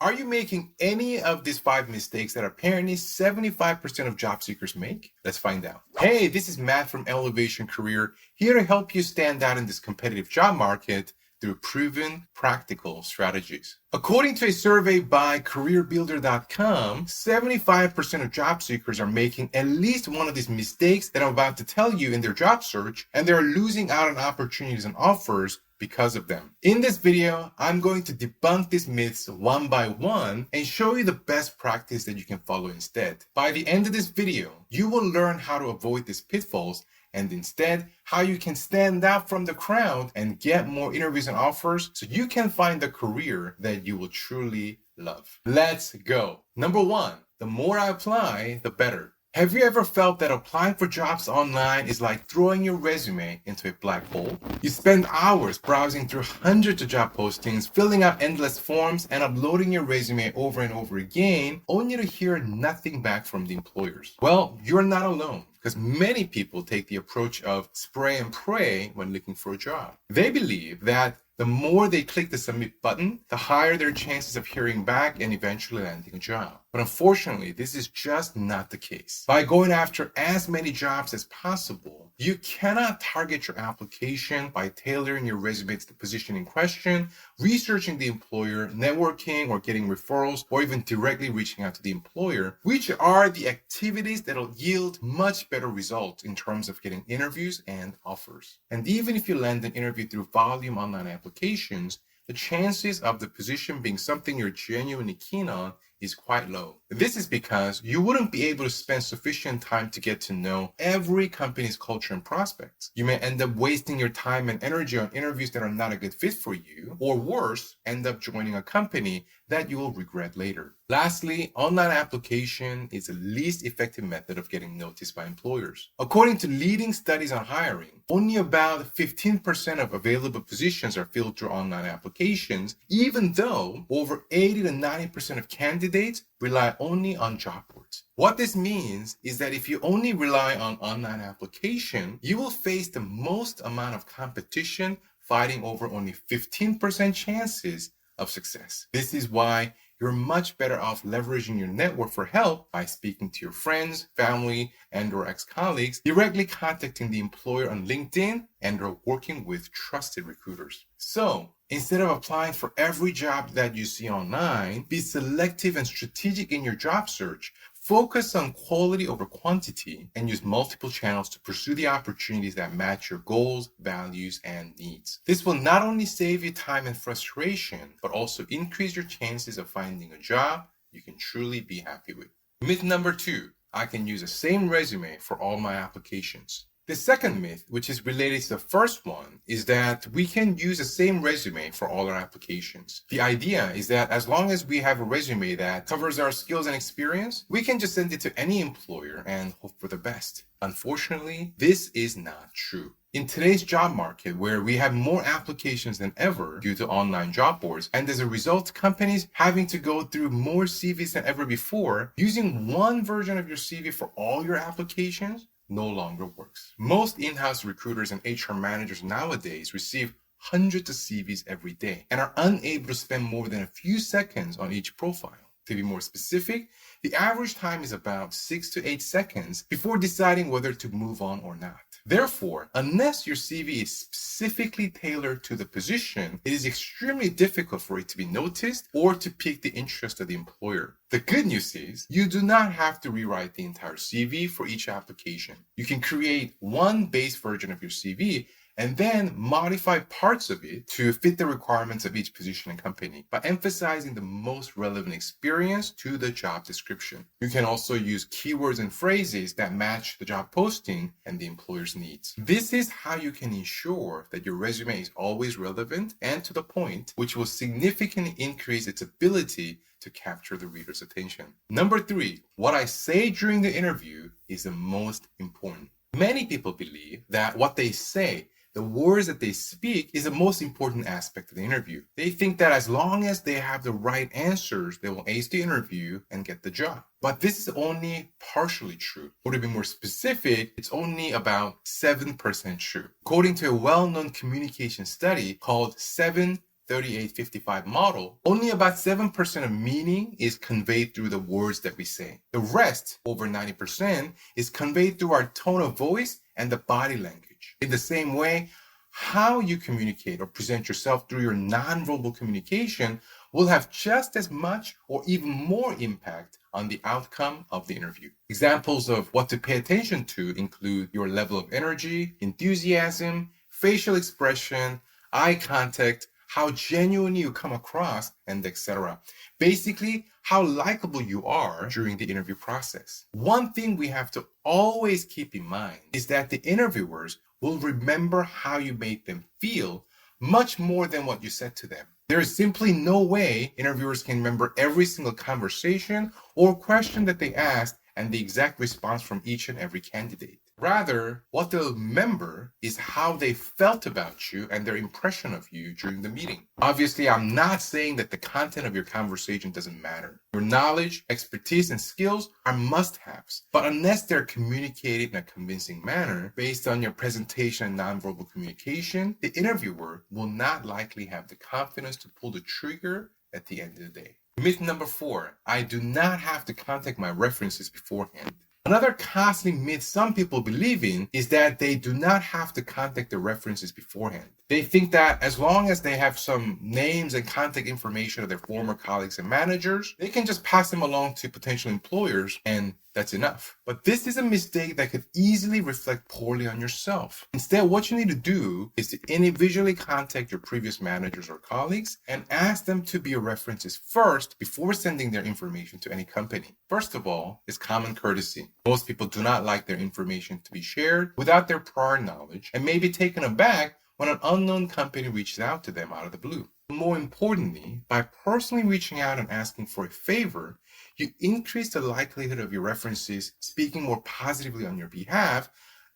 Are you making any of these 5 mistakes that apparently 75% of job seekers make? Let's find out. Hey, this is Matt from Elevation Career, here to help you stand out in this competitive job market through proven practical strategies. According to a survey by careerbuilder.com, 75% of job seekers are making at least one of these mistakes that I'm about to tell you in their job search, and they're losing out on opportunities and offers because of them. In this video, I'm going to debunk these myths one by one and show you the best practice that you can follow instead. By the end of this video, you will learn how to avoid these pitfalls and instead how you can stand out from the crowd and get more interviews and offers so you can find the career that you will truly love. Let's go. Number 1, the more I apply, the better. Have you ever felt that applying for jobs online is like throwing your resume into a black hole? You spend hours browsing through hundreds of job postings, filling out endless forms, and uploading your resume over and over again, only to hear nothing back from the employers. Well, you're not alone, because many people take the approach of spray and pray when looking for a job. They believe that the more they click the submit button, the higher their chances of hearing back and eventually landing a job. But unfortunately, this is just not the case. By going after as many jobs as possible, you cannot target your application by tailoring your resume to the position in question, researching the employer, networking or getting referrals, or even directly reaching out to the employer, which are the activities that will yield much better results in terms of getting interviews and offers. And even if you land an interview through volume online applications, the chances of the position being something you're genuinely keen on is quite low. This is because you wouldn't be able to spend sufficient time to get to know every company's culture and prospects. You may end up wasting your time and energy on interviews that are not a good fit for you, or worse, end up joining a company that you will regret later. Lastly, online application is the least effective method of getting noticed by employers. According to leading studies on hiring, only about 15% of available positions are filled through online applications, even though over 80 to 90% of candidates rely only on job boards. What this means is that if you only rely on online application, you will face the most amount of competition fighting over only 15% chances of success. This is why you're much better off leveraging your network for help by speaking to your friends, family, and/or ex-colleagues, directly contacting the employer on LinkedIn, and/or working with trusted recruiters. So, instead of applying for every job that you see online, be selective and strategic in your job search. Focus on quality over quantity and use multiple channels to pursue the opportunities that match your goals, values, and needs. This will not only save you time and frustration, but also increase your chances of finding a job you can truly be happy with. Myth number 2, I can use the same resume for all my applications. The second myth, which is related to the first one, is that we can use the same resume for all our applications. The idea is that as long as we have a resume that covers our skills and experience, we can just send it to any employer and hope for the best. Unfortunately, this is not true. In today's job market, where we have more applications than ever due to online job boards, and as a result, companies having to go through more CVs than ever before, using one version of your CV for all your applications no longer works. Most in-house recruiters and HR managers nowadays receive hundreds of CVs every day and are unable to spend more than a few seconds on each profile. To be more specific, the average time is about 6 to 8 seconds before deciding whether to move on or not. Therefore, unless your CV is specifically tailored to the position, it is extremely difficult for it to be noticed or to pique the interest of the employer. The good news is you do not have to rewrite the entire CV for each application. You can create one base version of your CV and then modify parts of it to fit the requirements of each position and company by emphasizing the most relevant experience to the job description. You can also use keywords and phrases that match the job posting and the employer's needs. This is how you can ensure that your resume is always relevant and to the point, which will significantly increase its ability to capture the reader's attention. Number 3, what I say during the interview is the most important. Many people believe that what they say, the words that they speak, is the most important aspect of the interview. They think that as long as they have the right answers, they will ace the interview and get the job. But this is only partially true. Or to be more specific, it's only about 7% true. According to a well-known communication study called 7 38-55 model, only about 7% of meaning is conveyed through the words that we say. The rest, over 90%, is conveyed through our tone of voice and the body language. In the same way, how you communicate or present yourself through your nonverbal communication will have just as much or even more impact on the outcome of the interview. Examples of what to pay attention to include your level of energy, enthusiasm, facial expression, eye contact, how genuine you come across, and etc. Basically, how likable you are during the interview process. One thing we have to always keep in mind is that the interviewers will remember how you made them feel much more than what you said to them. There is simply no way interviewers can remember every single conversation or question that they asked and the exact response from each and every candidate. Rather, what they'll remember is how they felt about you and their impression of you during the meeting. Obviously, I'm not saying that the content of your conversation doesn't matter. Your knowledge, expertise, and skills are must-haves. But unless they're communicated in a convincing manner based on your presentation and nonverbal communication, the interviewer will not likely have the confidence to pull the trigger at the end of the day. Myth number 4, I do not have to contact my references beforehand. Another costly myth some people believe in is that they do not have to contact their references beforehand. They think that as long as they have some names and contact information of their former colleagues and managers, they can just pass them along to potential employers and that's enough. But this is a mistake that could easily reflect poorly on yourself. Instead, what you need to do is to individually contact your previous managers or colleagues and ask them to be your references first before sending their information to any company. First of all, it's common courtesy. Most people do not like their information to be shared without their prior knowledge and may be taken aback when an unknown company reaches out to them out of the blue. More importantly, by personally reaching out and asking for a favor, you increase the likelihood of your references speaking more positively on your behalf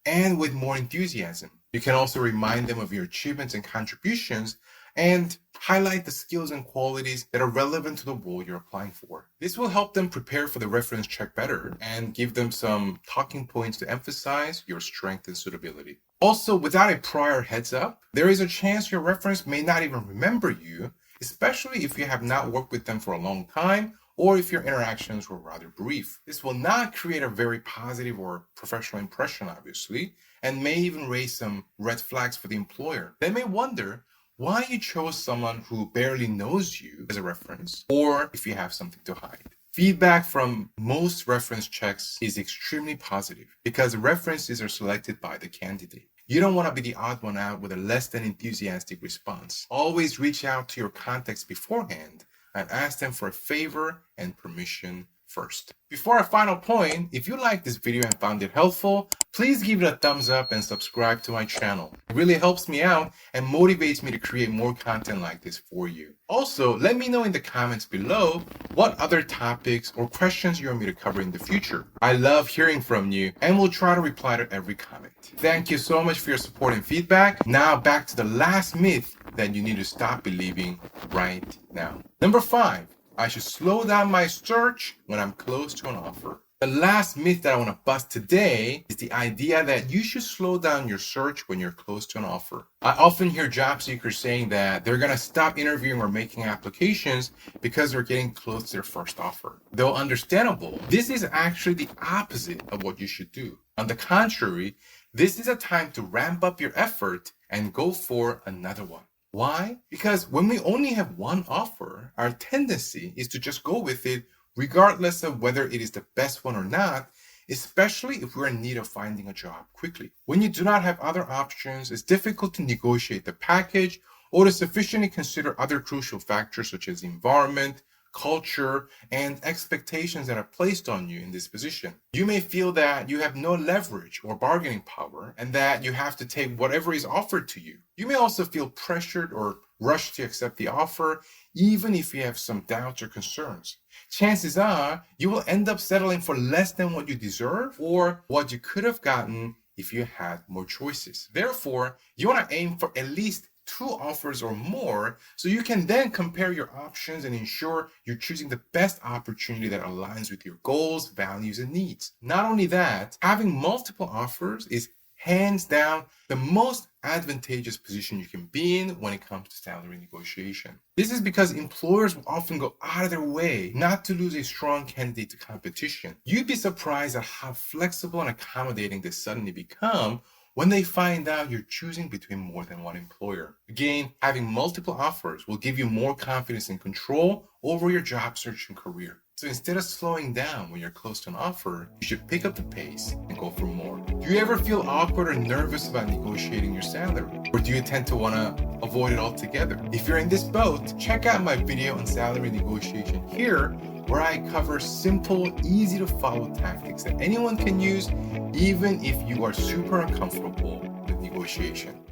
and with more enthusiasm. You can also remind them of your achievements and contributions and highlight the skills and qualities that are relevant to the role you're applying for. This will help them prepare for the reference check better and give them some talking points to emphasize your strength and suitability. Also, without a prior heads up, there is a chance your reference may not even remember you, especially if you have not worked with them for a long time or if your interactions were rather brief. This will not create a very positive or professional impression, obviously, and may even raise some red flags for the employer. They may wonder why you chose someone who barely knows you as a reference, or if you have something to hide. Feedback from most reference checks is extremely positive because references are selected by the candidate. You don't want to be the odd one out with a less than enthusiastic response. Always reach out to your contacts beforehand and ask them for a favor and permission first. Before our final point, if you liked this video and found it helpful, please give it a thumbs up and subscribe to my channel. It really helps me out and motivates me to create more content like this for you. Also, let me know in the comments below what other topics or questions you want me to cover in the future. I love hearing from you and will try to reply to every comment. Thank you so much for your support and feedback. Now back to the last myth that you need to stop believing right now. Number 5. I should slow down my search when I'm close to an offer. The last myth that I want to bust today is the idea that you should slow down your search when you're close to an offer. I often hear job seekers saying that they're going to stop interviewing or making applications because they're getting close to their first offer. Though understandable, this is actually the opposite of what you should do. On the contrary, this is a time to ramp up your effort and go for another one. Why? Because when we only have one offer, our tendency is to just go with it regardless of whether it is the best one or not, especially if we're in need of finding a job quickly. When you do not have other options, it's difficult to negotiate the package or to sufficiently consider other crucial factors such as the environment, culture, and expectations that are placed on you in this position. You may feel that you have no leverage or bargaining power and that you have to take whatever is offered to you. You may also feel pressured or rushed to accept the offer, even if you have some doubts or concerns. Chances are you will end up settling for less than what you deserve or what you could have gotten if you had more choices. Therefore, you want to aim for at least 2 offers or more so you can then compare your options and ensure you're choosing the best opportunity that aligns with your goals, values, and needs. Not only that, having multiple offers is hands down the most advantageous position you can be in when it comes to salary negotiation. This is because employers will often go out of their way not to lose a strong candidate to competition. You'd be surprised at how flexible and accommodating they suddenly become when they find out you're choosing between more than one employer. Again, having multiple offers will give you more confidence and control over your job search and career. So instead of slowing down when you're close to an offer, you should pick up the pace and go for more. Do you ever feel awkward or nervous about negotiating your salary? Or do you tend to want to avoid it altogether? If you're in this boat, check out my video on salary negotiation here, where I cover simple, easy to follow tactics that anyone can use, even if you are super uncomfortable with negotiation.